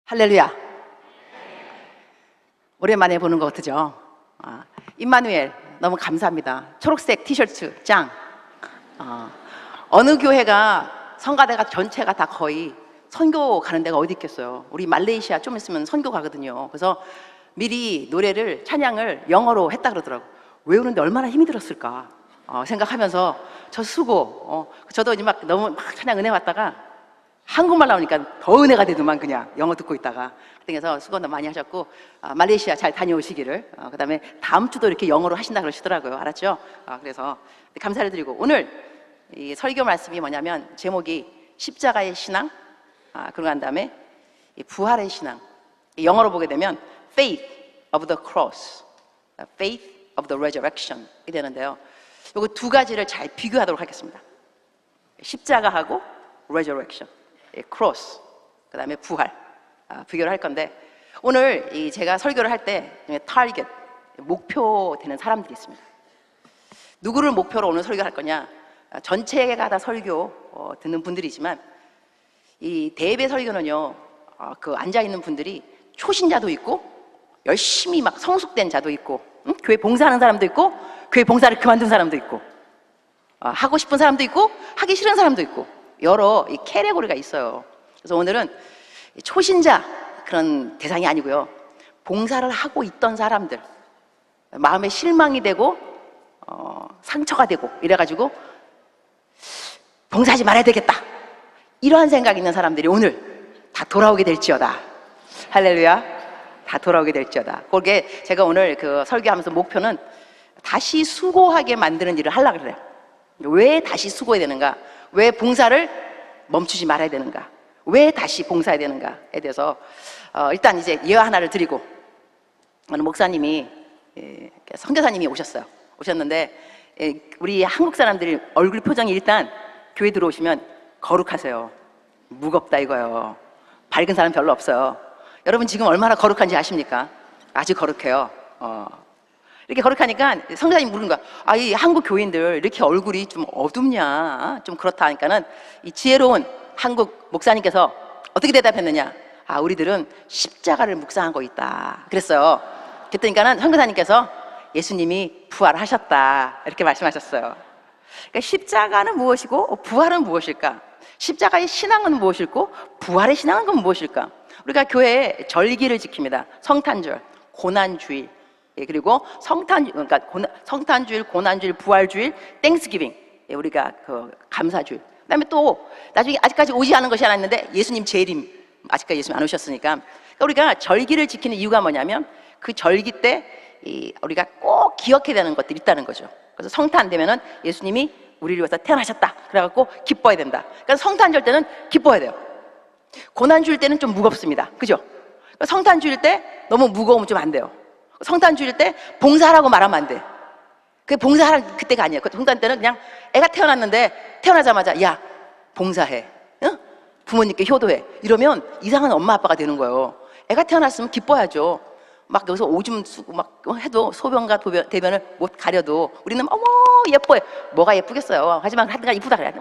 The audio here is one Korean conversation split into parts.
할렐루야. 오랜만에 보는 것 같죠? 임마누엘 너무 감사합니다. 초록색 티셔츠 짱. 어느 교회가 성가대가 전체가 다 거의 선교 가는 데가 어디 있겠어요. 우리 말레이시아 좀 있으면 선교 가거든요. 그래서 미리 노래를 찬양을 영어로 했다 그러더라고. 외우는데 얼마나 힘이 들었을까 생각하면서 저 수고 저도 이제 막 너무 막 찬양 은혜 받다가 한국말 나오니까 더 은혜가 되더만 그냥 영어 듣고 있다가. 그래서 수고 많이 하셨고 말레이시아 잘 다녀오시기를. 그 다음에 다음 주도 이렇게 영어로 하신다 그러시더라고요. 알았죠? 그래서 감사를 드리고 오늘 이 설교 말씀이 뭐냐면 제목이 십자가의 신앙, 그러고 난 다음에 이 부활의 신앙. 영어로 보게 되면 Faith of the Cross, Faith of the Resurrection 이 되는데요. 이거 두 가지를 잘 비교하도록 하겠습니다. 십자가하고 Resurrection, 크로스, 그 다음에 부활, 비교를 할 건데 오늘 제가 설교를 할 때 타겟, 목표 되는 사람들이 있습니다. 누구를 목표로 오늘 설교할 거냐? 전체가 다 설교 듣는 분들이지만 이 대예배 설교는요, 그 앉아있는 분들이 초신자도 있고 열심히 막 성숙된 자도 있고 교회 봉사하는 사람도 있고 교회 봉사를 그만둔 사람도 있고 하고 싶은 사람도 있고 하기 싫은 사람도 있고 여러 이 캐테고리가 있어요. 그래서 오늘은 초신자 그런 대상이 아니고요, 봉사를 하고 있던 사람들, 마음에 실망이 되고 상처가 되고 이래가지고 봉사하지 말아야 되겠다 이러한 생각이 있는 사람들이 오늘 다 돌아오게 될지어다. 할렐루야. 다 돌아오게 될지어다. 그게 제가 오늘 그 설교하면서 목표는 다시 수고하게 만드는 일을 하려고 그래요. 왜 다시 수고해야 되는가? 왜 봉사를 멈추지 말아야 되는가? 왜 다시 봉사해야 되는가에 대해서 일단 이제 예화 하나를 드리고, 어느 목사님이 선교사님이 오셨는데 우리 한국 사람들이 얼굴 표정이 일단 교회 들어오시면 거룩하세요. 무겁다 이거예요. 밝은 사람 별로 없어요. 여러분 지금 얼마나 거룩한지 아십니까? 아주 거룩해요. 이렇게 거룩하니까 선교사님이 물은 거야. 이 한국 교인들 이렇게 얼굴이 좀 어둡냐, 좀 그렇다 하니까는 이 지혜로운 한국 목사님께서 어떻게 대답했느냐? 우리들은 십자가를 묵상하고 있다 그랬어요. 그랬더니까는 선교사님께서 예수님이 부활하셨다 이렇게 말씀하셨어요. 그러니까 십자가는 무엇이고 부활은 무엇일까? 십자가의 신앙은 무엇일고 부활의 신앙은 무엇일까? 우리가 교회에 절기를 지킵니다. 성탄절, 고난주일, 그리고 그러니까 성탄주일, 고난주일, 부활주일, 땡스기빙, 우리가 그 감사주일. 그다음에 또 나중에 아직까지 오지 않은 것이 하나 있는데 예수님 재림, 아직까지 예수님 안 오셨으니까. 그러니까 우리가 절기를 지키는 이유가 뭐냐면 그 절기 때 우리가 꼭 기억해야 되는 것들이 있다는 거죠. 그래서 성탄 되면은 예수님이 우리를 위해서 태어나셨다 그래갖고 기뻐해야 된다. 그러니까 성탄절 때는 기뻐해야 돼요. 고난주일 때는 좀 무겁습니다. 그죠? 그러니까 성탄주일 때 너무 무거우면 좀 안 돼요. 성탄주일 때 봉사하라고 말하면 안 돼. 그게 봉사할 그때가 아니에요. 성탄 때는 그냥 애가 태어났는데 태어나자마자 야 봉사해, 응? 부모님께 효도해 이러면 이상한 엄마 아빠가 되는 거예요. 애가 태어났으면 기뻐야죠. 막 여기서 오줌 쓰고 막 해도 소변과 대변을 못 가려도 우리는 어머 예뻐해. 뭐가 예쁘겠어요. 하지만 하여튼 이쁘다 그래.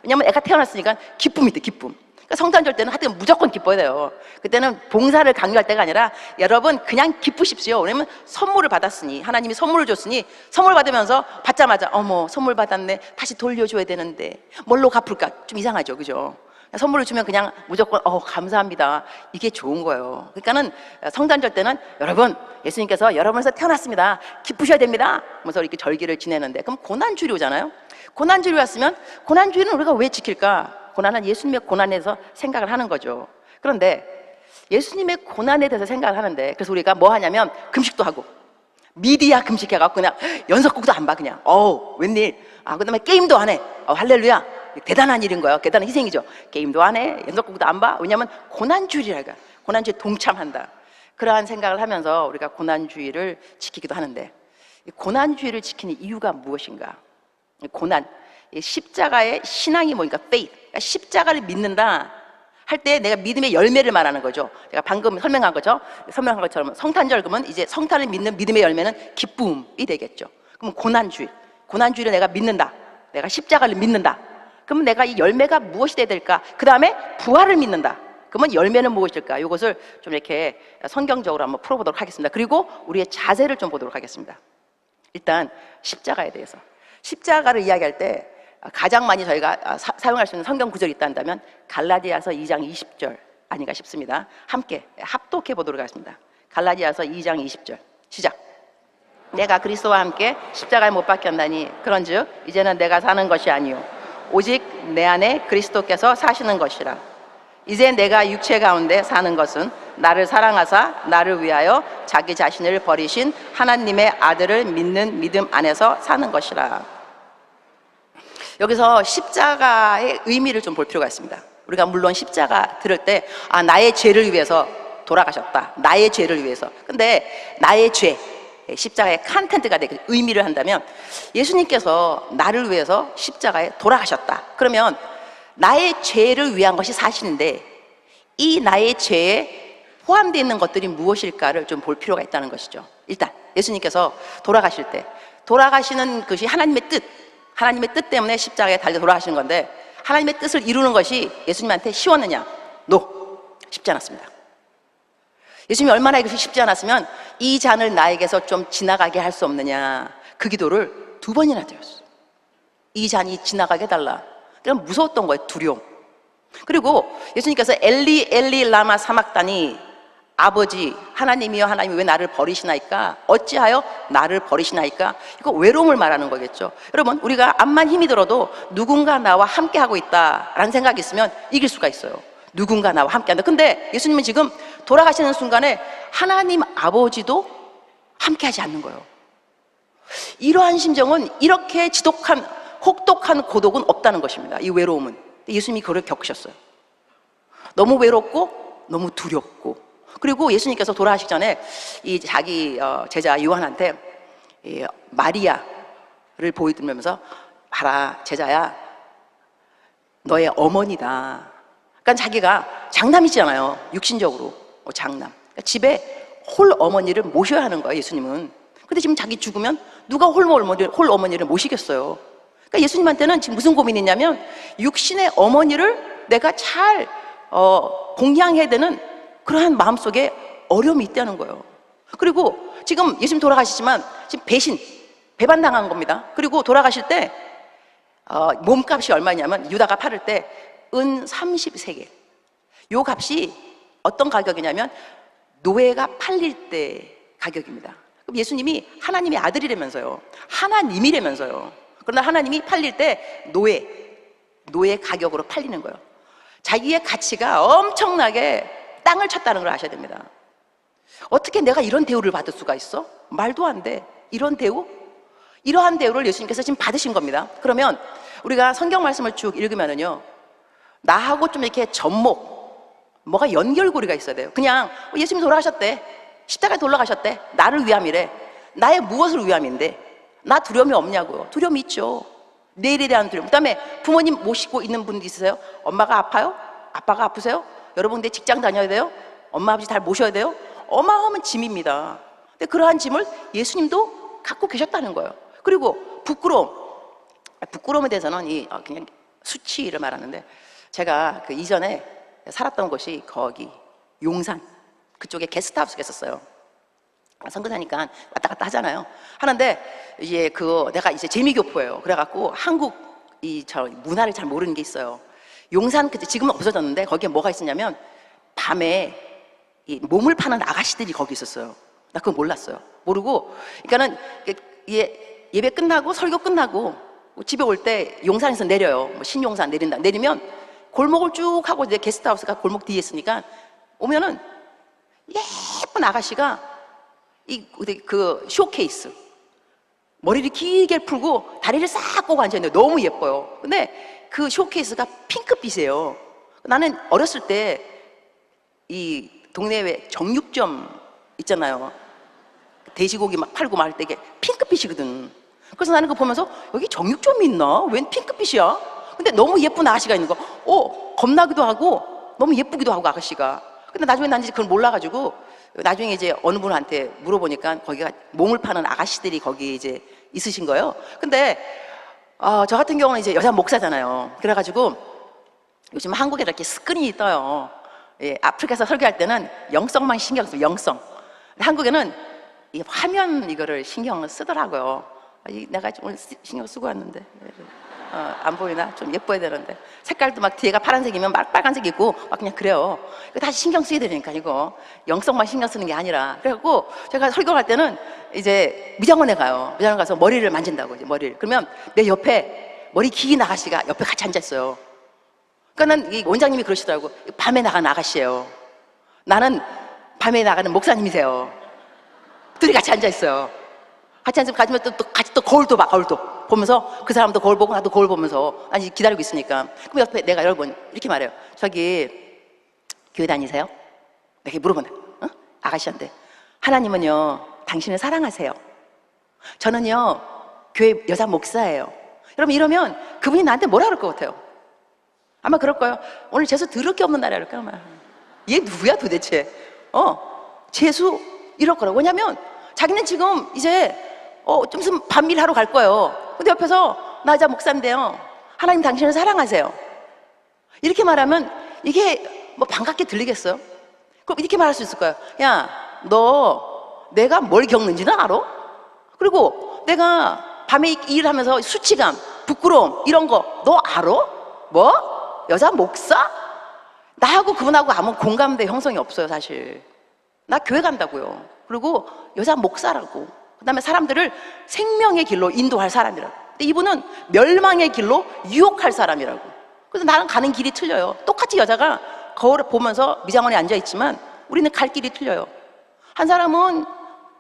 왜냐면 애가 태어났으니까 기쁨이 돼, 기쁨. 그러니까 성탄절 때는 하여튼 무조건 기뻐야 돼요. 그때는 봉사를 강요할 때가 아니라 여러분 그냥 기쁘십시오. 왜냐면 선물을 받았으니, 하나님이 선물을 줬으니 선물 받으면서 받자마자 어머 선물 받았네, 다시 돌려줘야 되는데 뭘로 갚을까? 좀 이상하죠, 그죠? 선물을 주면 그냥 무조건 감사합니다 이게 좋은 거예요. 그러니까는 성탄절 때는 여러분 예수님께서 여러분에서 태어났습니다, 기쁘셔야 됩니다 하면서 이렇게 절기를 지내는데, 그럼 고난주일이 오잖아요. 고난주일이 왔으면 고난주일은 우리가 왜 지킬까? 고난은 예수님의 고난에 대해서 생각을 하는 거죠. 그런데 예수님의 고난에 대해서 생각을 하는데, 그래서 우리가 뭐 하냐면 금식도 하고 미디어 금식해갖고 그냥 연속곡도 안 봐, 그냥 웬일. 그 다음에 게임도 안 해. 할렐루야, 대단한 일인 거예요. 대단한 희생이죠. 게임도 안 해, 연속곡도 안 봐. 왜냐하면 고난주일이랄까, 고난주일에 동참한다. 그러한 생각을 하면서 우리가 고난주일을 지키기도 하는데, 이 고난주일을 지키는 이유가 무엇인가? 고난, 십자가의 신앙이 뭐니까 faith, 그러니까 십자가를 믿는다 할 때 내가 믿음의 열매를 말하는 거죠. 제가 방금 설명한 것처럼 성탄절 그러면 이제 성탄을 믿는 믿음의 열매는 기쁨이 되겠죠. 그럼 고난주일을 내가 믿는다. 내가 십자가를 믿는다. 그러면 내가 이 열매가 무엇이 돼야 될까? 그 다음에 부활을 믿는다. 그러면 열매는 무엇일까? 이것을 좀 이렇게 성경적으로 한번 풀어보도록 하겠습니다. 그리고 우리의 자세를 좀 보도록 하겠습니다. 일단 십자가에 대해서, 십자가를 이야기할 때 가장 많이 저희가 사용할 수 있는 성경 구절이 있다면 갈라디아서 2장 20절 아닌가 싶습니다. 함께 합독해 보도록 하겠습니다. 갈라디아서 2장 20절 시작. 내가 그리스도와 함께 십자가에 못 박혔나니 그런즉 이제는 내가 사는 것이 아니요 오직 내 안에 그리스도께서 사시는 것이라. 이제 내가 육체 가운데 사는 것은 나를 사랑하사 나를 위하여 자기 자신을 버리신 하나님의 아들을 믿는 믿음 안에서 사는 것이라. 여기서 십자가의 의미를 좀 볼 필요가 있습니다. 우리가 물론 십자가 들을 때 나의 죄를 위해서 돌아가셨다. 나의 죄를 위해서. 근데 나의 죄, 십자가의 컨텐츠가 되게 의미를 한다면 예수님께서 나를 위해서 십자가에 돌아가셨다. 그러면 나의 죄를 위한 것이 사실인데 이 나의 죄에 포함되어 있는 것들이 무엇일까를 좀 볼 필요가 있다는 것이죠. 일단 예수님께서 돌아가실 때 돌아가시는 것이 하나님의 뜻, 하나님의 뜻 때문에 십자가에 달려 돌아가시는 건데 하나님의 뜻을 이루는 것이 예수님한테 쉬웠느냐? 쉽지 않았습니다. 예수님이 얼마나 이것이 쉽지 않았으면 이 잔을 나에게서 좀 지나가게 할 수 없느냐, 그 기도를 2번이나 드렸어요. 이 잔이 지나가게 해달라. 그럼 무서웠던 거예요. 두려움. 그리고 예수님께서 엘리 엘리 라마 사막다니, 아버지 하나님이여 하나님이 왜 나를 버리시나이까, 어찌하여 나를 버리시나이까, 이거 외로움을 말하는 거겠죠. 여러분, 우리가 암만 힘이 들어도 누군가 나와 함께 하고 있다라는 생각이 있으면 이길 수가 있어요. 누군가 나와 함께 한다. 근데 예수님은 지금 돌아가시는 순간에 하나님 아버지도 함께 하지 않는 거예요. 이러한 심정은, 이렇게 지독한 혹독한 고독은 없다는 것입니다. 이 외로움은. 예수님이 그걸 겪으셨어요. 너무 외롭고 너무 두렵고. 그리고 예수님께서 돌아가시기 전에 이 자기 제자 요한한테 마리아를 보여드리면서, 봐라 제자야, 너의 어머니다. 그러니까 자기가 장남이잖아요. 육신적으로 장남. 그러니까 집에 홀 어머니를 모셔야 하는 거예요, 예수님은. 근데 지금 자기 죽으면 누가 홀 어머니를 모시겠어요. 그러니까 예수님한테는 지금 무슨 고민이 있냐면, 육신의 어머니를 내가 잘 공양해야 되는 그러한 마음속에 어려움이 있다는 거예요. 그리고 지금 예수님 돌아가시지만 지금 배반당한 겁니다. 그리고 돌아가실 때 몸값이 얼마냐면, 유다가 팔을 때 은 30세겔. 요 값이 어떤 가격이냐면 노예가 팔릴 때 가격입니다. 그럼 예수님이 하나님의 아들이라면서요, 하나님이라면서요. 그러나 하나님이 팔릴 때 노예 가격으로 팔리는 거예요. 자기의 가치가 엄청나게 땅을 쳤다는 걸 아셔야 됩니다. 어떻게 내가 이런 대우를 받을 수가 있어? 말도 안 돼. 이런 대우? 이러한 대우를 예수님께서 지금 받으신 겁니다. 그러면 우리가 성경 말씀을 쭉 읽으면은요, 나하고 좀 이렇게 뭐가 연결고리가 있어야 돼요. 그냥 예수님이 돌아가셨대, 십자가에 돌아가셨대, 나를 위함이래. 나의 무엇을 위함인데? 나 두려움이 없냐고요. 두려움이 있죠. 내일에 대한 두려움. 그 다음에 부모님 모시고 있는 분도 있으세요? 엄마가 아파요? 아빠가 아프세요? 여러분, 내 직장 다녀야 돼요? 엄마 아버지 잘 모셔야 돼요? 어마어마한 짐입니다. 근데 그러한 짐을 예수님도 갖고 계셨다는 거예요. 그리고 부끄러움에 대해서는 그냥 수치를 말하는데, 제가 그 이전에 살았던 곳이 거기 용산 그쪽에 게스트하우스가 있었어요. 선교사니까 왔다 갔다 하잖아요. 하는데 이제 내가 이제 재미교포예요. 그래갖고 한국 문화를 잘 모르는 게 있어요. 용산, 지금은 없어졌는데 거기에 뭐가 있었냐면, 밤에 몸을 파는 아가씨들이 거기 있었어요. 나 그거 몰랐어요. 모르고, 그러니까는 예배 끝나고 설교 끝나고 집에 올 때 용산에서 내려요. 신용산 내리면 골목을 쭉 하고, 이제 게스트하우스가 골목 뒤에 있으니까 오면은 예쁜 아가씨가 그 쇼케이스 머리를 길게 풀고 다리를 싹 꼬고 앉아있는데 너무 예뻐요. 근데 그 쇼케이스가 핑크빛이에요. 나는 어렸을 때 이 동네에 정육점 있잖아요. 돼지고기 막 팔고 말 때 이게 핑크빛이거든. 그래서 나는 그거 보면서, 여기 정육점이 있나? 웬 핑크빛이야? 근데 너무 예쁜 아가씨가 있는 거. 겁나기도 하고 너무 예쁘기도 하고, 아가씨가. 근데 나중에 난 이제 그걸 몰라가지고, 나중에 이제 어느 분한테 물어보니까 거기가 몸을 파는 아가씨들이 거기 이제 있으신 거예요. 근데 저 같은 경우는 이제 여자 목사잖아요. 그래가지고 요즘 한국에 이렇게 스크린이 떠요. 예, 아프리카에서 설교할 때는 영성만 신경 써요. 영성. 한국에는 이 화면 이거를 신경을 쓰더라고요. 내가 오늘 신경 쓰고 왔는데 안 보이나? 좀 예뻐야 되는데 색깔도 막 뒤에가 파란색이면 막 빨간색 있고 막 그냥 그래요. 다시 신경 써야 되니까 이거 영성만 신경 쓰는 게 아니라. 그래갖고 제가 설교할 때는 이제 미장원에 가요. 미장원 가서 머리를 만진다고 이제 머리를. 그러면 내 옆에 머리 긴 아가씨가 옆에 같이 앉아 있어요. 그러니까 이 원장님이 그러시더라고. 밤에 나가는 아가씨예요. 나는 밤에 나가는 목사님이세요. 둘이 같이 앉아 있어요. 같이 앉으면 같이 또 거울도 봐. 거울도 보면서 그 사람도 거울 보고 나도 거울 보면서 아니 기다리고 있으니까. 그럼 옆에 내가 여러분 이렇게 말해요. 저기 교회 다니세요? 내가 물어보네. 아가씨한테. 하나님은요 당신을 사랑하세요. 저는요 교회 여자 목사예요. 여러분 이러면 그분이 나한테 뭐라 그럴 것 같아요? 아마 그럴 거예요. 오늘 재수 들을 게 없는 날이야 그럴까 아마. 얘 누구야 도대체? 재수 이럴 거라고. 왜냐면 자기는 지금 이제 좀 있으면 반밀하러 갈 거예요. 근데 옆에서 나 여자 목사인데요 하나님 당신을 사랑하세요 이렇게 말하면 이게 뭐 반갑게 들리겠어요? 그럼 이렇게 말할 수 있을 거예요. 야, 너 내가 뭘 겪는지는 알아? 그리고 내가 밤에 일하면서 수치감, 부끄러움 이런 거 너 알아? 뭐? 여자 목사? 나하고 그분하고 아무 공감대 형성이 없어요 사실. 나 교회 간다고요. 그리고 여자 목사라고. 그 다음에 사람들을 생명의 길로 인도할 사람이라고. 근데 이분은 멸망의 길로 유혹할 사람이라고. 그래서 나랑 가는 길이 틀려요. 똑같이 여자가 거울을 보면서 미장원에 앉아있지만 우리는 갈 길이 틀려요. 한 사람은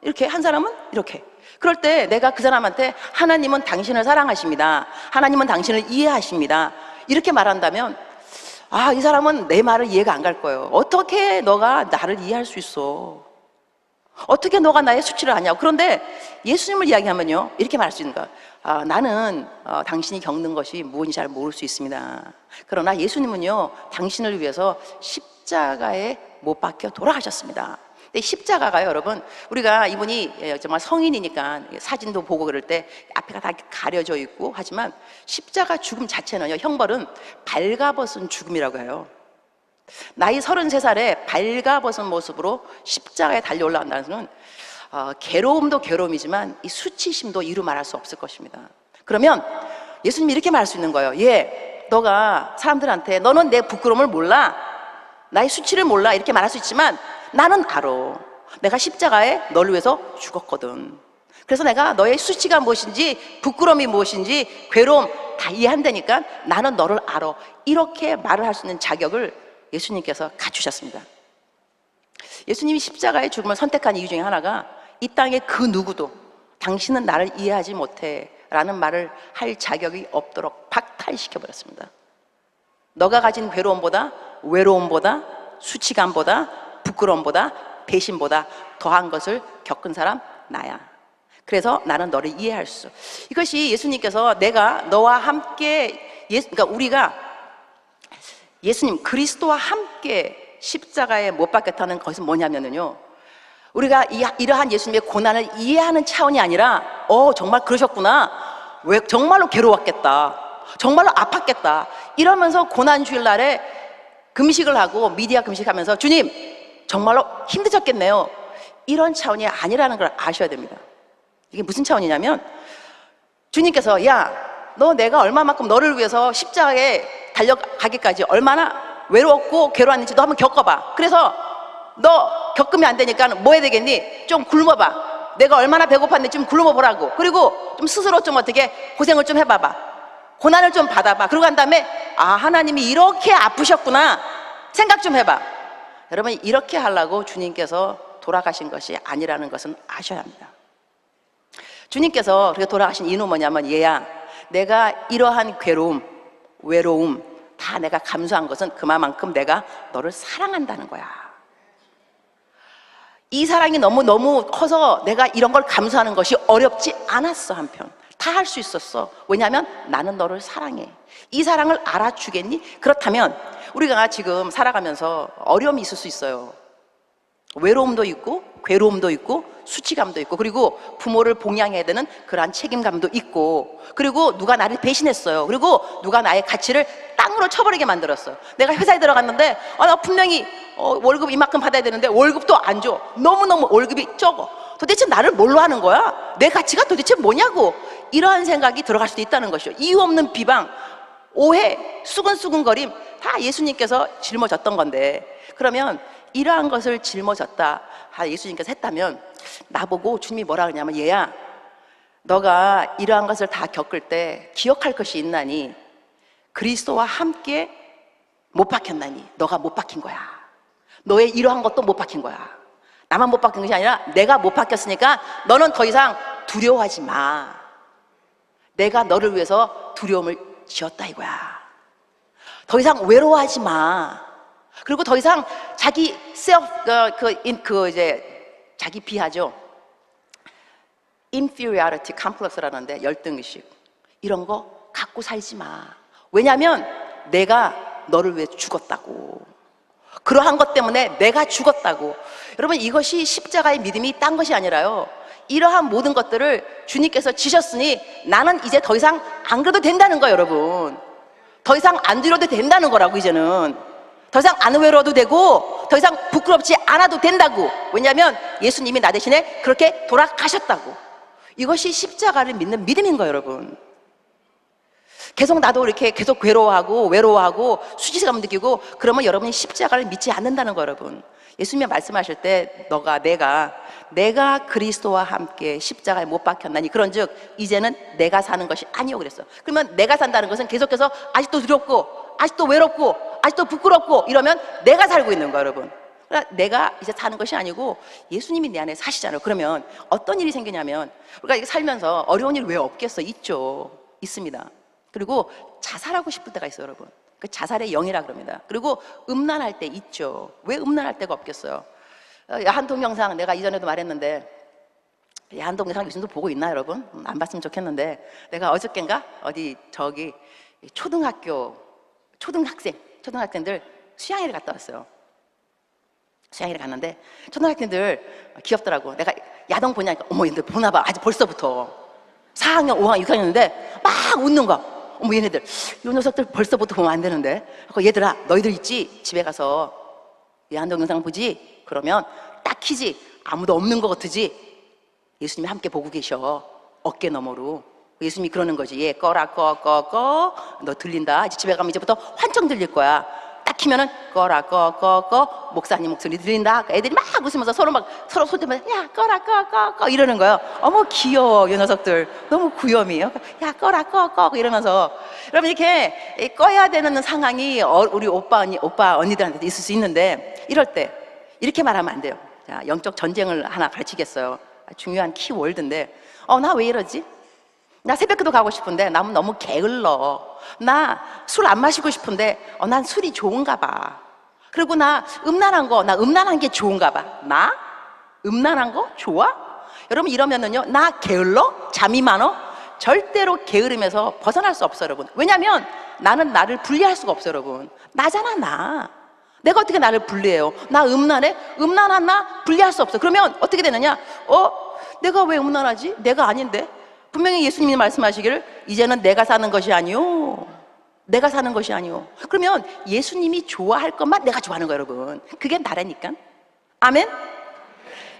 이렇게, 한 사람은 이렇게. 그럴 때 내가 그 사람한테 하나님은 당신을 사랑하십니다. 하나님은 당신을 이해하십니다. 이렇게 말한다면 이 사람은 내 말을 이해가 안 갈 거예요. 어떻게 너가 나를 이해할 수 있어? 어떻게 너가 나의 수치를 아냐고. 그런데 예수님을 이야기하면요 이렇게 말할 수 있는 거야. 나는 당신이 겪는 것이 무엇인지 잘 모를 수 있습니다. 그러나 예수님은요 당신을 위해서 십자가에 못 박혀 돌아가셨습니다. 근데 십자가가요 여러분, 우리가 이분이 정말 성인이니까 사진도 보고 그럴 때 앞에가 다 가려져 있고 하지만 십자가 죽음 자체는요 형벌은 발가벗은 죽음이라고 해요. 나이 33살에 발가벗은 모습으로 십자가에 달려 올라간다는 것은 괴로움도 괴로움이지만 이 수치심도 이루 말할 수 없을 것입니다. 그러면 예수님이 이렇게 말할 수 있는 거예요. 너가 사람들한테 너는 내 부끄러움을 몰라, 나의 수치를 몰라 이렇게 말할 수 있지만 나는 알아. 내가 십자가에 너를 위해서 죽었거든. 그래서 내가 너의 수치가 무엇인지 부끄러움이 무엇인지 괴로움 다 이해한다니까 나는 너를 알아. 이렇게 말을 할 수 있는 자격을 예수님께서 갖추셨습니다. 예수님이 십자가의 죽음을 선택한 이유 중에 하나가 이 땅의 그 누구도 당신은 나를 이해하지 못해 라는 말을 할 자격이 없도록 박탈시켜버렸습니다. 너가 가진 괴로움보다 외로움보다 수치감보다 부끄러움보다 배신보다 더한 것을 겪은 사람 나야. 그래서 나는 너를 이해할 수. 이것이 예수님께서 내가 너와 함께 그러니까 우리가 예수님 그리스도와 함께 십자가에 못 박혔다는 것은 뭐냐면요 우리가 이러한 예수님의 고난을 이해하는 차원이 아니라 정말 그러셨구나, 왜 정말로 괴로웠겠다, 정말로 아팠겠다 이러면서 고난 주일날에 금식을 하고 미디어 금식하면서 주님 정말로 힘드셨겠네요 이런 차원이 아니라는 걸 아셔야 됩니다. 이게 무슨 차원이냐면 주님께서 너 내가 얼마만큼 너를 위해서 십자가에 달려가기까지 얼마나 외롭고 괴로웠는지 너 한번 겪어봐. 그래서 너 겪으면 안 되니까 뭐 해야 되겠니? 좀 굶어봐. 내가 얼마나 배고팠는지 좀 굶어보라고. 그리고 좀 스스로 좀 어떻게 고생을 좀 해봐봐. 고난을 좀 받아봐. 그러고 난 다음에 하나님이 이렇게 아프셨구나 생각 좀 해봐. 여러분 이렇게 하려고 주님께서 돌아가신 것이 아니라는 것은 아셔야 합니다. 주님께서 그렇게 돌아가신 이유는 뭐냐면 내가 이러한 괴로움, 외로움 다 내가 감수한 것은 그만큼 내가 너를 사랑한다는 거야. 이 사랑이 너무 커서 내가 이런 걸 감수하는 것이 어렵지 않았어. 한편 다 할 수 있었어. 왜냐하면 나는 너를 사랑해. 이 사랑을 알아주겠니? 그렇다면 우리가 지금 살아가면서 어려움이 있을 수 있어요. 외로움도 있고 괴로움도 있고 수치감도 있고, 그리고 부모를 봉양해야 되는 그러한 책임감도 있고, 그리고 누가 나를 배신했어요. 그리고 누가 나의 가치를 땅으로 쳐버리게 만들었어요. 내가 회사에 들어갔는데 나 분명히 월급 이만큼 받아야 되는데 월급도 안 줘. 너무너무 월급이 적어. 도대체 나를 뭘로 하는 거야? 내 가치가 도대체 뭐냐고. 이러한 생각이 들어갈 수도 있다는 것이죠. 이유 없는 비방, 오해, 수근수근거림 다 예수님께서 짊어졌던 건데, 그러면 이러한 것을 짊어졌다 예수님께서 했다면 나보고 주님이 뭐라 그러냐면, 얘야, 너가 이러한 것을 다 겪을 때 기억할 것이 있나니 그리스도와 함께 못 박혔나니 너가 못 박힌 거야. 너의 이러한 것도 못 박힌 거야. 나만 못 박힌 것이 아니라 내가 못 박혔으니까 너는 더 이상 두려워하지 마. 내가 너를 위해서 두려움을 지었다 이거야. 더 이상 외로워하지 마. 그리고 더 이상 자기 자기 비하죠. inferiority complex라는데, 열등의식, 이런 거 갖고 살지 마. 왜냐하면 내가 너를 위해 죽었다고. 그러한 것 때문에 내가 죽었다고. 여러분, 이것이 십자가의 믿음이 딴 것이 아니라요, 이러한 모든 것들을 주님께서 지셨으니 나는 이제 더 이상 안 그래도 된다는 거예요. 여러분, 더 이상 안 두려워도 된다는 거라고. 이제는 더 이상 안 외로워도 되고 더 이상 부끄럽지 않아도 된다고. 왜냐하면 예수님이 나 대신에 그렇게 돌아가셨다고. 이것이 십자가를 믿는 믿음인 거예요. 여러분, 계속 나도 이렇게 계속 외로워하고 수치감 느끼고 그러면 여러분이 십자가를 믿지 않는다는 거예요. 여러분, 예수님이 말씀하실 때 내가 그리스도와 함께 십자가에 못 박혔나니 그런즉 이제는 내가 사는 것이 아니요 그랬어. 그러면 내가 산다는 것은 계속해서 아직도 두렵고 아직도 외롭고 아직도 부끄럽고 이러면 내가 살고 있는 거예요. 여러분, 그러니까 내가 이제 사는 것이 아니고 예수님이 내 안에 사시잖아요. 그러면 어떤 일이 생기냐면, 우리가 살면서 어려운 일 왜 없겠어? 있죠. 있습니다. 그리고 자살하고 싶을 때가 있어요. 여러분, 그 자살의 영이라 그럽니다. 그리고 음란할 때 있죠. 왜 음란할 때가 없겠어요? 야한 동영상 내가 이전에도 말했는데, 야한 동영상 요즘도 보고 있나 여러분? 안 봤으면 좋겠는데, 내가 어저께인가 저기 초등학생들 수양회를 갔다 왔어요. 수양회를 갔는데 초등학생들 귀엽더라고. 내가 야동 보냐니까 어머 얘네들 보나봐. 아직 벌써부터 4학년 5학년 6학년인데 막 웃는 거야. 어머 얘네들 이 녀석들 벌써부터 보면 안 되는데. 얘들아, 너희들 있지? 집에 가서 야한 동영상 보지? 그러면 딱 키지? 아무도 없는 것 같으지? 예수님이 함께 보고 계셔. 어깨 너머로. 예수님이 그러는 거지. 얘 꺼라 꺼 너 들린다. 이제 집에 가면 이제부터 환청 들릴 거야. 딱 키면은 꺼라 꺼 목사님 목소리 들린다. 애들이 막 웃으면서 서로 손대면서 야 꺼라 꺼 이러는 거예요. 어머 귀여워. 이 녀석들 너무 구염이에요. 야 꺼라 꺼 이러면서. 여러분, 이렇게 꺼야 되는 상황이 우리 오빠 언니들한테도 있을 수 있는데, 이럴 때 이렇게 말하면 안 돼요. 자, 영적 전쟁을 하나 가르치겠어요. 중요한 키워드인데, 나 왜 이러지? 나 새벽기도 가고 싶은데 나 너무 게을러. 나 술 안 마시고 싶은데 난 술이 좋은가 봐. 그리고 나 음란한 게 좋은가 봐. 나? 음란한 거 좋아? 여러분, 이러면은요, 나 게을러? 잠이 많어? 절대로 게으름에서 벗어날 수 없어요. 여러분, 왜냐면 나는 나를 분리할 수가 없어요. 여러분, 나잖아. 내가 어떻게 나를 분리해요? 나 음란해? 음란한 나 분리할 수 없어. 그러면 어떻게 되느냐? 내가 왜 음란하지? 내가 아닌데. 분명히 예수님이 말씀하시기를 이제는 내가 사는 것이 아니요. 그러면 예수님이 좋아할 것만 내가 좋아하는 거예요. 여러분, 그게 나라니까. 아멘?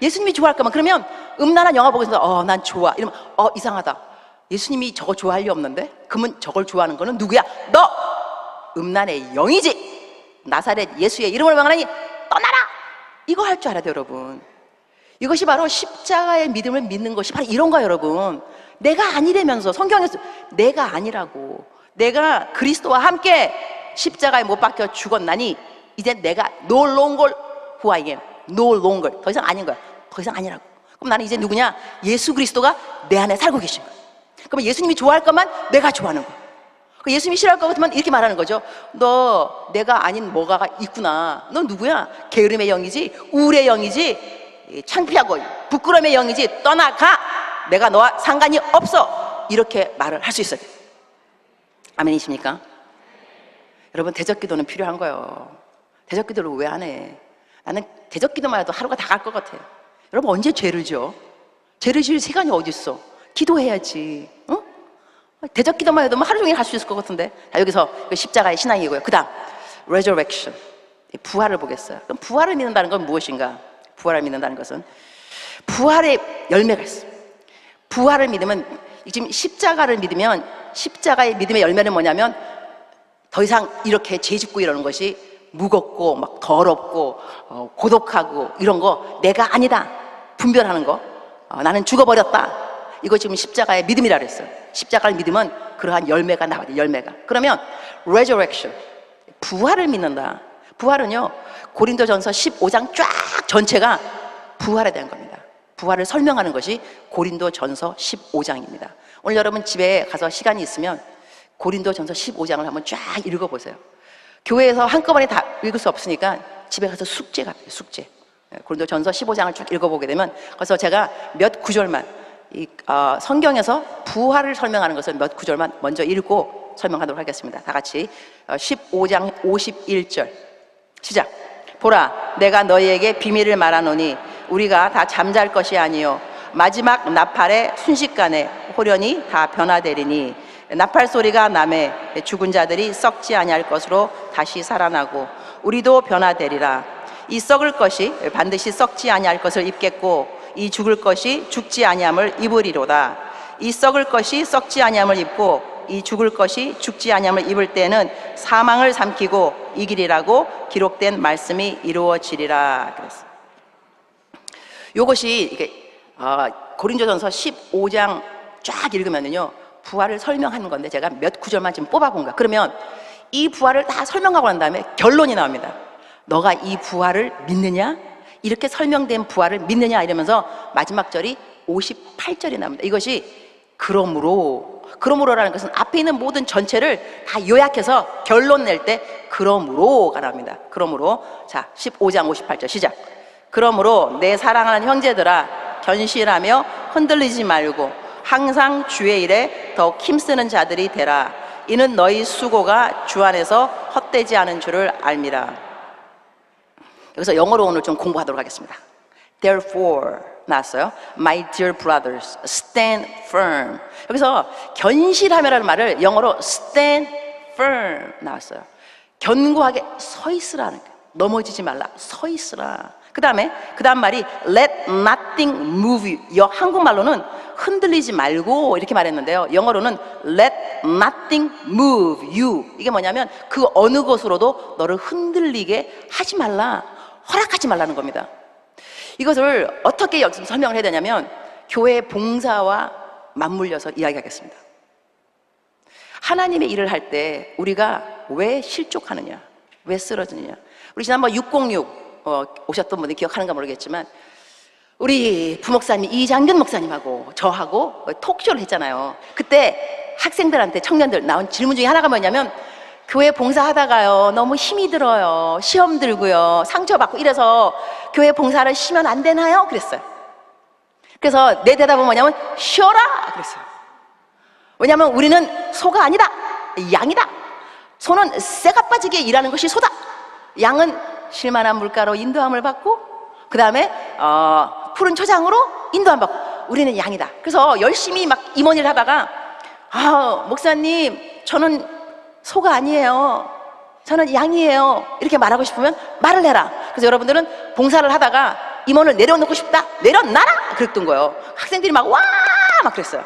예수님이 좋아할 것만. 그러면 음란한 영화 보고 있어서 난 좋아 이러면 이상하다. 예수님이 저거 좋아할 리 없는데? 그러면 저걸 좋아하는 거는 누구야? 너 음란의 영이지. 나사렛 예수의 이름을 명하니 떠나라. 이거 할 줄 알아야 돼요. 여러분, 이것이 바로 십자가의 믿음을 믿는 것이 바로 이런 거예요. 여러분, 내가 아니라면서. 성경에서 내가 아니라고. 내가 그리스도와 함께 십자가에 못 박혀 죽었나니 이제 내가 no longer who I am. no longer. 더 이상 아닌 거야. 더 이상 아니라고. 그럼 나는 이제 누구냐? 예수 그리스도가 내 안에 살고 계신 거야. 그럼 예수님이 좋아할 것만 내가 좋아하는 거야. 예수님이 싫어할 것 같으면 이렇게 말하는 거죠. 너 내가 아닌 뭐가 있구나. 넌 누구야? 게으름의 영이지, 우울의 영이지, 창피하고 부끄러움의 영이지. 떠나가. 내가 너와 상관이 없어. 이렇게 말을 할 수 있어요. 아멘이십니까? 여러분, 대적기도는 필요한 거예요. 대적기도를 왜 안 해? 나는 대적기도만 해도 하루가 다 갈 것 같아요. 여러분, 언제 죄를 지어? 죄를 지을 시간이 어디 있어? 기도해야지. 응? 대적기도만 해도 하루 종일 할 수 있을 것 같은데. 자, 여기서 십자가의 신앙이고요. 그 다음 resurrection, 부활을 보겠어요. 그럼 부활을 믿는다는 건 무엇인가? 부활을 믿는다는 것은 부활의 열매가 있어요. 부활을 믿으면, 지금 십자가를 믿으면, 십자가의 믿음의 열매는 뭐냐면 더 이상 이렇게 죄짓고 이러는 것이 무겁고 막 더럽고 고독하고 이런 거 내가 아니다 분별하는 거, 나는 죽어버렸다, 이거 지금 십자가의 믿음이라 그랬어요. 십자가를 믿으면 그러한 열매가 나와야 돼. 열매가. 그러면 resurrection, 부활을 믿는다. 부활은요, 고린도전서 15장 쫙 전체가 부활에 대한 겁니다. 부활을 설명하는 것이 고린도전서 15장입니다. 오늘 여러분 집에 가서 시간이 있으면 고린도전서 15장을 한번 쫙 읽어보세요. 교회에서 한꺼번에 다 읽을 수 없으니까 집에 가서 숙제가 돼요. 숙제. 고린도전서 15장을 쭉 읽어보게 되면, 그래서 제가 몇 구절만, 성경에서 부활을 설명하는 것을 몇 구절만 먼저 읽고 설명하도록 하겠습니다. 다 같이 15장 51절 시작. 보라, 내가 너희에게 비밀을 말하노니 우리가 다 잠잘 것이 아니요 마지막 나팔의 순식간에 홀연히 다 변화되리니 나팔 소리가 나매 죽은 자들이 썩지 아니할 것으로 다시 살아나고 우리도 변화되리라. 이 썩을 것이 반드시 썩지 아니할 것을 입겠고 이 죽을 것이 죽지 아니함을 입으리로다. 이 썩을 것이 썩지 아니함을 입고 이 죽을 것이 죽지 아니함을 입을 때는 사망을 삼키고 이기리라고 기록된 말씀이 이루어지리라. 그랬어요. 이것이 이게 고린도전서 15장 쫙 읽으면은요, 부활을 설명하는 건데 제가 몇 구절만 지금 뽑아본 거야. 그러면 이 부활을 다 설명하고 난 다음에 결론이 나옵니다. 너가 이 부활을 믿느냐? 이렇게 설명된 부활을 믿느냐? 이러면서 마지막 절이 58절이 나옵니다. 이것이 그러므로라는 것은 앞에 있는 모든 전체를 다 요약해서 결론 낼 때 그러므로가 나옵니다. 그러므로. 자, 15장 58절 시작. 그러므로 내 사랑하는 형제들아, 견실하며 흔들리지 말고 항상 주의 일에 더욱 힘쓰는 자들이 되라. 이는 너희 수고가 주 안에서 헛되지 않은 줄을 알미라. 여기서 영어로 오늘 좀 공부하도록 하겠습니다. Therefore 나왔어요. My dear brothers, stand firm. 여기서 견실하며라는 말을 영어로 stand firm 나왔어요. 견고하게 서 있으라는 거예요. 넘어지지 말라. 서 있으라. 그 다음 말이 let nothing move you. 한국말로는 흔들리지 말고 이렇게 말했는데요, 영어로는 let nothing move you. 이게 뭐냐면 그 어느 것으로도 너를 흔들리게 하지 말라, 허락하지 말라는 겁니다. 이것을 어떻게 여기서 설명을 해야 되냐면 교회의 봉사와 맞물려서 이야기하겠습니다. 하나님의 일을 할 때 우리가 왜 실족하느냐, 왜 쓰러지느냐. 우리 지난번 606 오셨던 분들 기억하는가 모르겠지만 우리 부목사님 이장균 목사님하고 저하고 톡쇼를 했잖아요. 그때 학생들한테, 청년들 나온 질문 중에 하나가 뭐냐면, 교회 봉사하다가요 너무 힘이 들어요, 시험 들고요, 상처받고 이래서 교회 봉사를 쉬면 안 되나요? 그랬어요. 그래서 내 대답은 뭐냐면 쉬어라 그랬어요. 왜냐하면 우리는 소가 아니다, 양이다. 소는 쇠가 빠지게 일하는 것이 소다. 양은 쉴만한 물가로 인도함을 받고 그 다음에 푸른 초장으로 인도함 받고, 우리는 양이다. 그래서 열심히 막 임원일 하다가 목사님 저는 소가 아니에요, 저는 양이에요, 이렇게 말하고 싶으면 말을 해라. 그래서 여러분들은 봉사를 하다가 임원을 내려놓고 싶다, 내려놔라 그랬던 거예요. 학생들이 막 와 막 그랬어요.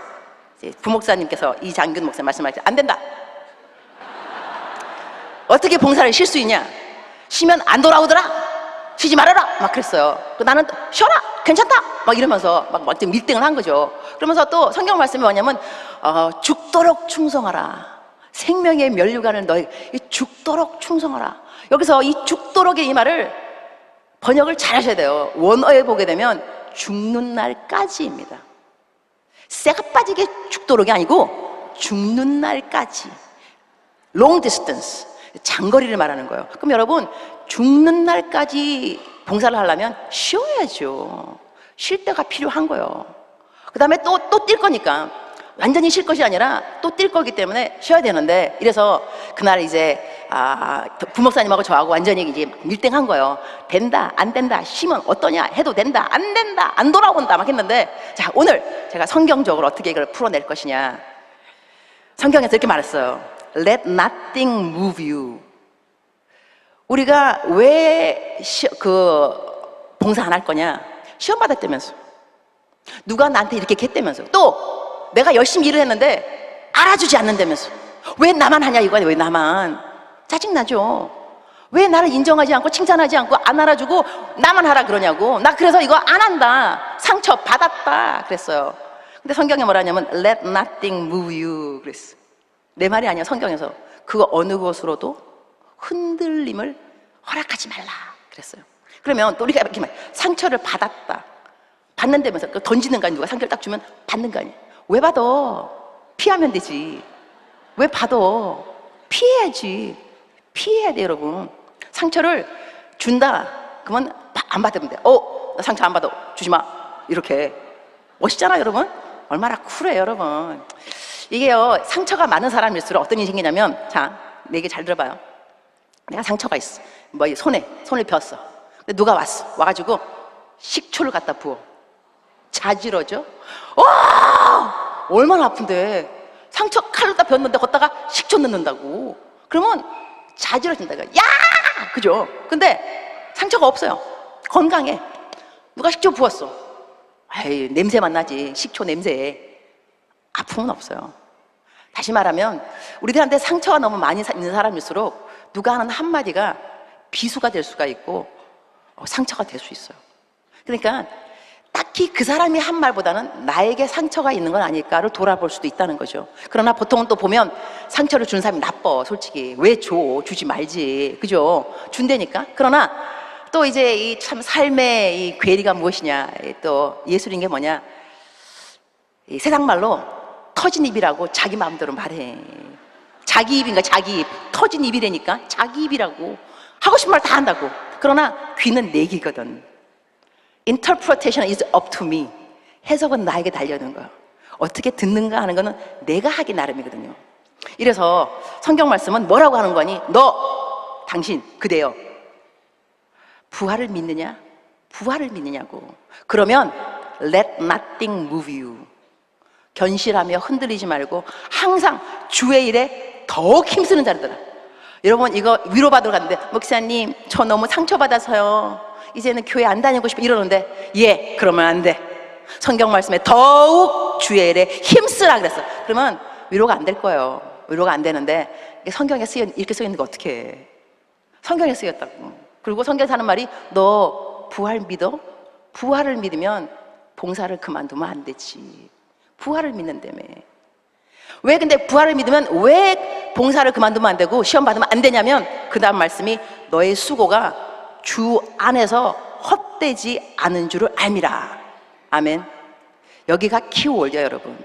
부목사님께서 이장균 목사님 말씀할 때 안 된다, 어떻게 봉사를 쉴 수 있냐, 쉬면 안 돌아오더라, 쉬지 말아라 막 그랬어요. 나는 쉬어라, 괜찮다 막 이러면서 막 밀등을 한 거죠. 그러면서 또 성경 말씀이 뭐냐면 죽도록 충성하라, 생명의 면류관을 너희 죽도록 충성하라. 여기서 이 죽도록의 이 말을 번역을 잘 하셔야 돼요. 원어에 보게 되면 죽는 날까지입니다. 쇠가 빠지게 죽도록이 아니고 죽는 날까지, long distance, 장거리를 말하는 거예요. 그럼 여러분, 죽는 날까지 봉사를 하려면 쉬어야죠. 쉴 때가 필요한 거예요. 그 다음에 또 뛸 거니까 완전히 쉴 것이 아니라 또 뛸 거기 때문에 쉬어야 되는데, 이래서 그날 이제 부목사님하고 저하고 완전히 이제 밀등한 거예요. 된다 안 된다, 쉬면 어떠냐, 해도 된다 안 된다, 안 돌아온다 막 했는데, 자, 오늘 제가 성경적으로 어떻게 이걸 풀어낼 것이냐. 성경에서 이렇게 말했어요. Let nothing move you. 우리가 왜 봉사 안 할 거냐? 시험 받았다면서, 누가 나한테 이렇게 했다면서, 또 내가 열심히 일을 했는데 알아주지 않는다면서, 왜 나만 하냐 이거야. 왜 나만? 짜증나죠. 왜 나를 인정하지 않고 칭찬하지 않고 안 알아주고 나만 하라 그러냐고. 나 그래서 이거 안 한다, 상처 받았다 그랬어요. 근데 성경에 뭐라냐면 Let nothing move you 그랬어. 내 말이 아니야. 성경에서 그 어느 것으로도 흔들림을 허락하지 말라 그랬어요. 그러면 또 우리가 이렇게 말, 상처를 받았다, 받는다면서 던지는 거 아니야. 누가 상처를 딱 주면 받는 거 아니야. 왜 받아? 피하면 되지. 왜 받아? 피해야지. 피해야 돼 여러분. 상처를 준다 그러면 안 받으면 돼. 나 상처 안 받아, 주지 마. 이렇게 멋있잖아 여러분. 얼마나 쿨해 여러분. 이게요, 상처가 많은 사람일수록 어떤 일이 생기냐면, 자, 내 얘기 잘 들어봐요. 내가 상처가 있어. 뭐 손을 폈어. 근데 누가 와가지고 식초를 갖다 부어. 자지러져? 와! 얼마나 아픈데. 상처 칼로 다 폈는데 걷다가 식초 넣는다고. 그러면 자지러진다. 야! 그죠? 근데 상처가 없어요. 건강해. 누가 식초 부었어. 에이, 냄새만 나지. 식초 냄새. 아픔은 없어요. 다시 말하면 우리들한테 상처가 너무 많이 있는 사람일수록 누가 하는 한마디가 비수가 될 수가 있고 상처가 될 수 있어요. 그러니까 딱히 그 사람이 한 말보다는 나에게 상처가 있는 건 아닐까를 돌아볼 수도 있다는 거죠. 그러나 보통은 또 보면 상처를 준 사람이 나빠. 솔직히 왜 줘? 주지 말지. 그죠? 준다니까. 그러나 또 이제 이 참 삶의 이 괴리가 무엇이냐, 또 예술인 게 뭐냐, 이 세상 말로 터진 입이라고 자기 마음대로 말해. 자기 입인가, 자기 입. 터진 입이라니까 자기 입이라고. 하고 싶은 말 다 한다고. 그러나 귀는 내 귀거든. Interpretation is up to me. 해석은 나에게 달려있는 거야. 어떻게 듣는가 하는 거는 내가 하기 나름이거든요. 이래서 성경 말씀은 뭐라고 하는 거니? 당신, 그대여, 부활을 믿느냐? 부활을 믿느냐고. 그러면 let nothing move you. 견실하며 흔들리지 말고 항상 주의 일에 더욱 힘쓰는 자들아. 여러분, 이거 위로받으러 갔는데, 목사님 저 너무 상처받아서요, 이제는 교회 안 다니고 싶어 이러는데, 그러면 안 돼. 성경 말씀에 더욱 주의 일에 힘쓰라 그랬어. 그러면 위로가 안 될 거예요. 위로가 안 되는데, 성경에 이렇게 써 있는 거 어떻게 해. 성경에 쓰였다고. 그리고 성경에서 하는 말이, 너 부활 믿어? 부활을 믿으면 봉사를 그만두면 안 되지. 부활을 믿는다며. 왜 근데 부활을 믿으면 왜 봉사를 그만두면 안 되고 시험 받으면 안 되냐면, 그 다음 말씀이 너의 수고가 주 안에서 헛되지 않은 줄을 알미라. 아멘. 여기가 키워드야 여러분.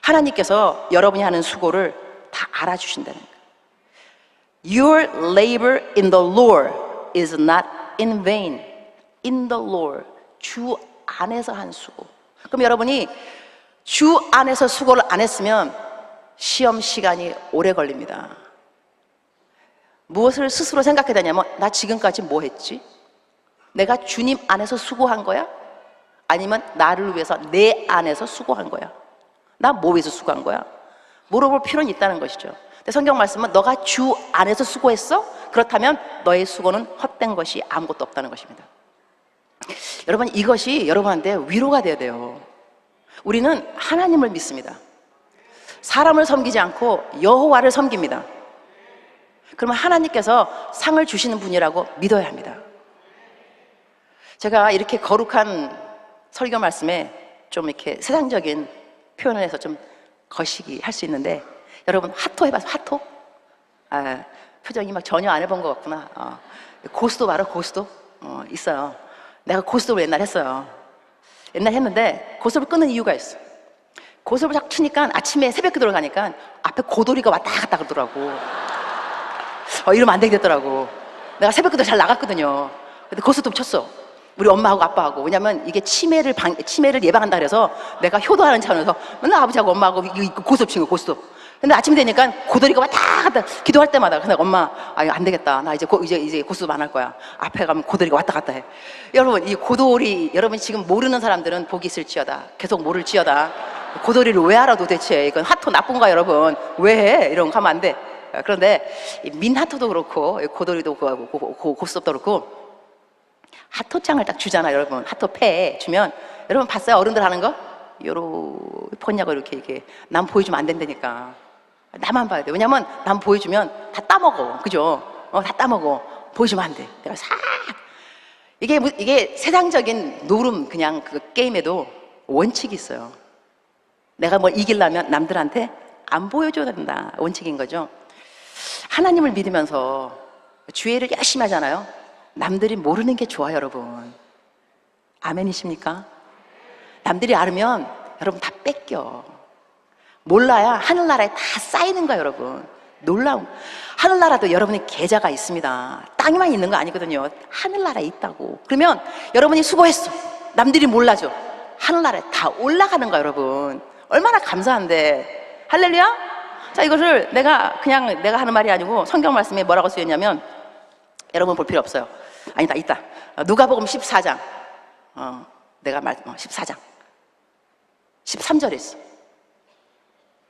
하나님께서 여러분이 하는 수고를 다 알아주신다는 거예요. Your labor in the Lord is not in vain. In the Lord. 주 안에서 한 수고. 그럼 여러분이 주 안에서 수고를 안 했으면 시험 시간이 오래 걸립니다. 무엇을 스스로 생각해야 되냐면, 나 지금까지 뭐 했지? 내가 주님 안에서 수고한 거야? 아니면 나를 위해서 내 안에서 수고한 거야? 나 뭐 위해서 수고한 거야? 물어볼 필요는 있다는 것이죠. 근데 성경 말씀은 너가 주 안에서 수고했어? 그렇다면 너의 수고는 헛된 것이 아무것도 없다는 것입니다. 여러분, 이것이 여러분한테 위로가 돼야 돼요. 우리는 하나님을 믿습니다. 사람을 섬기지 않고 여호와를 섬깁니다. 그러면 하나님께서 상을 주시는 분이라고 믿어야 합니다. 제가 이렇게 거룩한 설교 말씀에 좀 이렇게 세상적인 표현을 해서 좀 거시기 할 수 있는데, 여러분 하토 해봤어요? 하토? 표정이 막 전혀 안 해본 것 같구나. 고스톱 알아? 고스톱? 있어요. 내가 고스톱을 옛날 했어요. 옛날 했는데 고스톱을 끊는 이유가 있어. 고스톱을 자꾸 치니까 아침에 새벽에 들어가니까 앞에 고돌이가 왔다 갔다 그러더라고. 이러면 안 되겠더라고. 내가 새벽에도 잘 나갔거든요. 근데 고스톱 쳤어. 우리 엄마하고 아빠하고. 왜냐면 이게 치매를 예방한다 그래서 내가 효도하는 차원에서 맨날 아버지하고 엄마하고 고스톱 친 거, 고스톱. 근데 아침 되니까 고돌이가 왔다 갔다 기도할 때마다. 근데 엄마, 안 되겠다. 나 이제 고스톱 안 할 거야. 앞에 가면 고돌이가 왔다 갔다 해. 여러분, 이 고돌이, 여러분 지금 모르는 사람들은 복이 있을지어다. 계속 모를지어다. 고돌이를 왜 알아 도대체? 이건 하토 나쁜가 여러분? 왜 해? 이런 거 하면 안 돼. 그런데 민하토도 그렇고 고돌이도 고스톱도 그렇고 하토장을 딱 주잖아 여러분. 하토패 주면, 여러분 봤어요? 어른들 하는 거? 요러 폰냐고 이렇게 남 보여주면 안 된다니까. 나만 봐야 돼. 왜냐면 남 보여주면 다 따먹어. 그죠? 다 따먹어. 보여주면 안 돼. 내가 싹. 이게 세상적인 노름, 그냥 그 게임에도 원칙이 있어요. 내가 뭘 이기려면 남들한테 안 보여줘야 된다. 원칙인 거죠. 하나님을 믿으면서 주의를 열심히 하잖아요. 남들이 모르는 게 좋아요, 여러분. 아멘이십니까? 남들이 알면 여러분 다 뺏겨. 몰라야 하늘나라에 다 쌓이는 거야, 여러분. 놀라운. 하늘나라도 여러분의 계좌가 있습니다. 땅에만 있는 거 아니거든요. 하늘나라에 있다고. 그러면 여러분이 수고했어. 남들이 몰라줘. 하늘나라에 다 올라가는 거야, 여러분. 얼마나 감사한데. 할렐루야? 자, 이것을 내가 하는 말이 아니고 성경 말씀에 뭐라고 쓰였냐면, 여러분 볼 필요 없어요. 아니다, 있다. 누가복음 14장. 14장. 13절에 있어.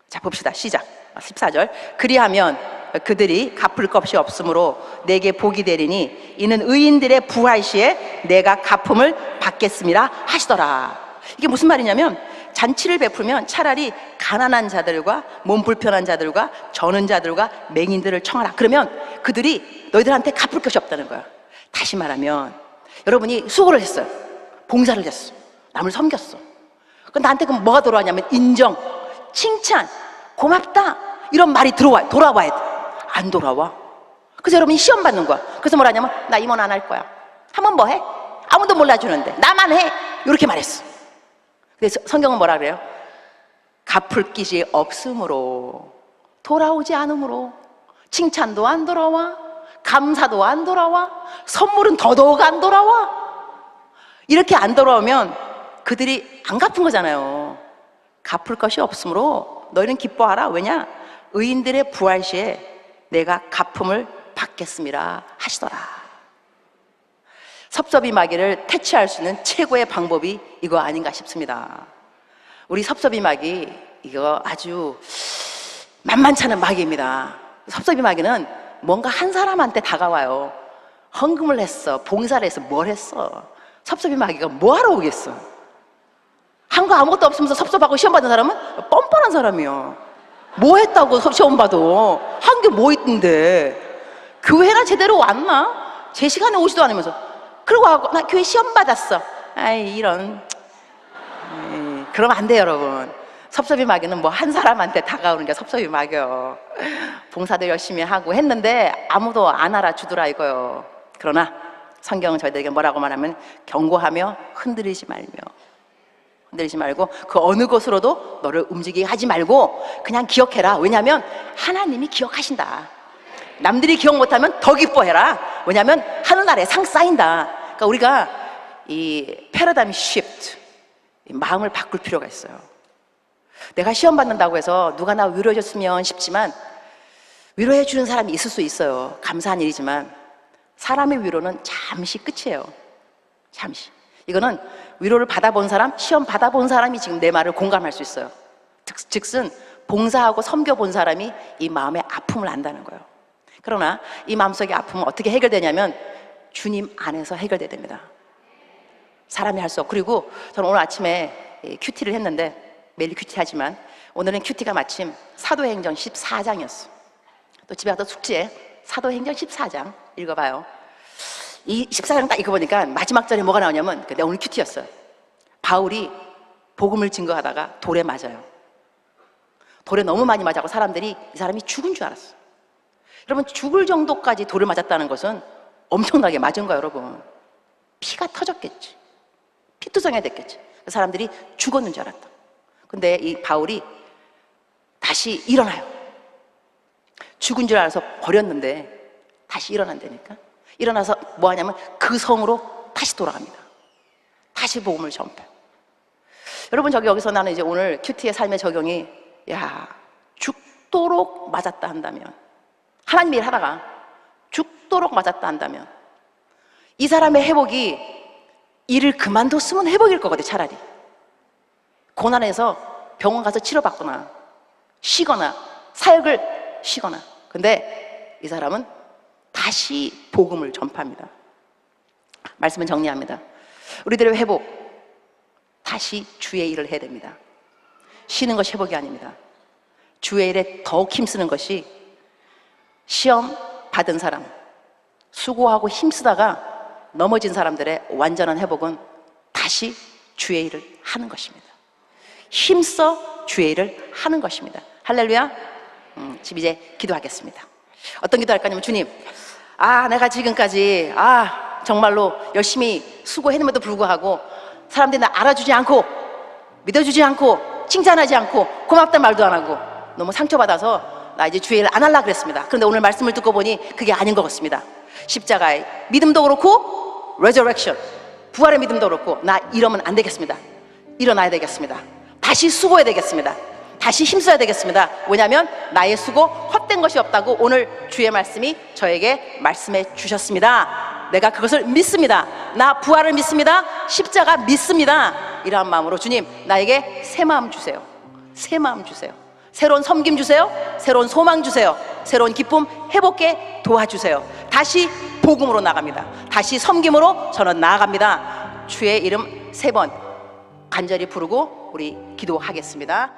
자, 봅시다. 시작. 14절. 그리하면 그들이 갚을 것이 없으므로 내게 복이 되리니 이는 의인들의 부활 시에 내가 갚음을 받겠습니다 하시더라. 이게 무슨 말이냐면, 잔치를 베풀면 차라리 가난한 자들과 몸 불편한 자들과 저는 자들과 맹인들을 청하라. 그러면 그들이 너희들한테 갚을 것이 없다는 거야. 다시 말하면 여러분이 수고를 했어요. 봉사를 했어. 남을 섬겼어. 그럼 나한테 그럼 뭐가 돌아왔냐면 인정, 칭찬, 고맙다 이런 말이 돌아와야 돼. 안 돌아와. 그래서 여러분이 시험 받는 거야. 그래서 뭐라냐면 나 임원 안 할 거야. 하면 뭐 해? 아무도 몰라주는데 나만 해. 이렇게 말했어. 그래서 성경은 뭐라 그래요? 갚을 것이 없으므로, 돌아오지 않으므로, 칭찬도 안 돌아와, 감사도 안 돌아와, 선물은 더더욱 안 돌아와. 이렇게 안 돌아오면 그들이 안 갚은 거잖아요. 갚을 것이 없으므로 너희는 기뻐하라. 왜냐? 의인들의 부활 시에 내가 갚음을 받겠습니다 하시더라. 섭섭이 마귀를 퇴치할 수 있는 최고의 방법이 이거 아닌가 싶습니다. 우리 섭섭이 마귀, 이거 아주 만만치 않은 마귀입니다. 섭섭이 마귀는 뭔가 한 사람한테 다가와요. 헌금을 했어, 봉사를 했어, 뭘 했어. 섭섭이 마귀가 뭐하러 오겠어? 한 거 아무것도 없으면서 섭섭하고 시험 받는 사람은 뻔뻔한 사람이요. 뭐 했다고 시험 봐도 한 게 뭐 있던데. 교회가 제대로 왔나? 제 시간에 오지도 않으면서. 그러고 하고 나 교회 시험 받았어. 아이 이런. 그러면 안 돼요, 여러분. 섭섭이 마귀는 뭐 한 사람한테 다가오는 게 섭섭이 마귀요. 봉사도 열심히 하고 했는데 아무도 안 알아주더라 이거요. 그러나 성경은 저희들에게 뭐라고 말하면, 경고하며 흔들리지 말고 그 어느 곳으로도 너를 움직이게 하지 말고 그냥 기억해라. 왜냐하면 하나님이 기억하신다. 남들이 기억 못하면 더 기뻐해라. 왜냐하면 하늘나라에 상 쌓인다. 그러니까 우리가 이 패러다임 시프트, 마음을 바꿀 필요가 있어요. 내가 시험 받는다고 해서 누가 나 위로해줬으면 싶지만, 위로해 주는 사람이 있을 수 있어요. 감사한 일이지만 사람의 위로는 잠시 끝이에요. 잠시. 이거는 위로를 받아본 사람, 시험 받아본 사람이 지금 내 말을 공감할 수 있어요. 즉슨 봉사하고 섬겨본 사람이 이 마음의 아픔을 안다는 거예요. 그러나 이 마음속의 아픔은 어떻게 해결되냐면 주님 안에서 해결돼야 됩니다. 사람이 할 수 없고. 그리고 저는 오늘 아침에 큐티를 했는데, 매일 큐티 하지만 오늘은 큐티가 마침 사도행전 14장이었어. 또 집에 가서 숙제에 사도행전 14장 읽어봐요. 이 14장 딱 읽어보니까 마지막 절에 뭐가 나오냐면, 내가 오늘 큐티였어요. 바울이 복음을 증거하다가 돌에 맞아요. 돌에 너무 많이 맞아서 사람들이 이 사람이 죽은 줄 알았어. 여러분, 죽을 정도까지 돌을 맞았다는 것은 엄청나게 맞은 거야, 여러분. 피가 터졌겠지. 피투성이 됐겠지. 사람들이 죽었는 줄 알았다. 근데 이 바울이 다시 일어나요. 죽은 줄 알아서 버렸는데 다시 일어난다니까. 일어나서 뭐 하냐면 그 성으로 다시 돌아갑니다. 다시 복음을 전파해요. 여러분, 여기서 나는 이제 오늘 큐티의 삶의 적용이, 죽도록 맞았다 한다면, 하나님 일 하다가 죽도록 맞았다 한다면, 이 사람의 회복이 일을 그만뒀으면 회복일 거거든. 차라리 고난에서 병원 가서 치료받거나 쉬거나 사역을 쉬거나. 근데 이 사람은 다시 복음을 전파합니다. 말씀은 정리합니다. 우리들의 회복, 다시 주의 일을 해야 됩니다. 쉬는 것이 회복이 아닙니다. 주의 일에 더욱 힘쓰는 것이, 시험 받은 사람, 수고하고 힘쓰다가 넘어진 사람들의 완전한 회복은 다시 주의 일을 하는 것입니다. 힘써 주의 일을 하는 것입니다. 할렐루야. 지금 이제 기도하겠습니다. 어떤 기도 할까냐면, 주님, 내가 지금까지 정말로 열심히 수고했음에도 불구하고 사람들이 나 알아주지 않고 믿어주지 않고 칭찬하지 않고 고맙다는 말도 안 하고 너무 상처받아서 나 이제 주의 일 안 하려고 그랬습니다. 그런데 오늘 말씀을 듣고 보니 그게 아닌 것 같습니다. 십자가의 믿음도 그렇고 resurrection, 부활의 믿음도 그렇고, 나 이러면 안 되겠습니다. 일어나야 되겠습니다. 다시 수고해야 되겠습니다. 다시 힘써야 되겠습니다. 왜냐하면 나의 수고 헛된 것이 없다고 오늘 주의 말씀이 저에게 말씀해 주셨습니다. 내가 그것을 믿습니다. 나 부활을 믿습니다. 십자가 믿습니다. 이러한 마음으로, 주님, 나에게 새 마음 주세요. 새 마음 주세요. 새로운 섬김 주세요. 새로운 소망 주세요. 새로운 기쁨 회복해 도와주세요. 다시 복음으로 나갑니다. 다시 섬김으로 저는 나아갑니다. 주의 이름 3번 간절히 부르고 우리 기도하겠습니다.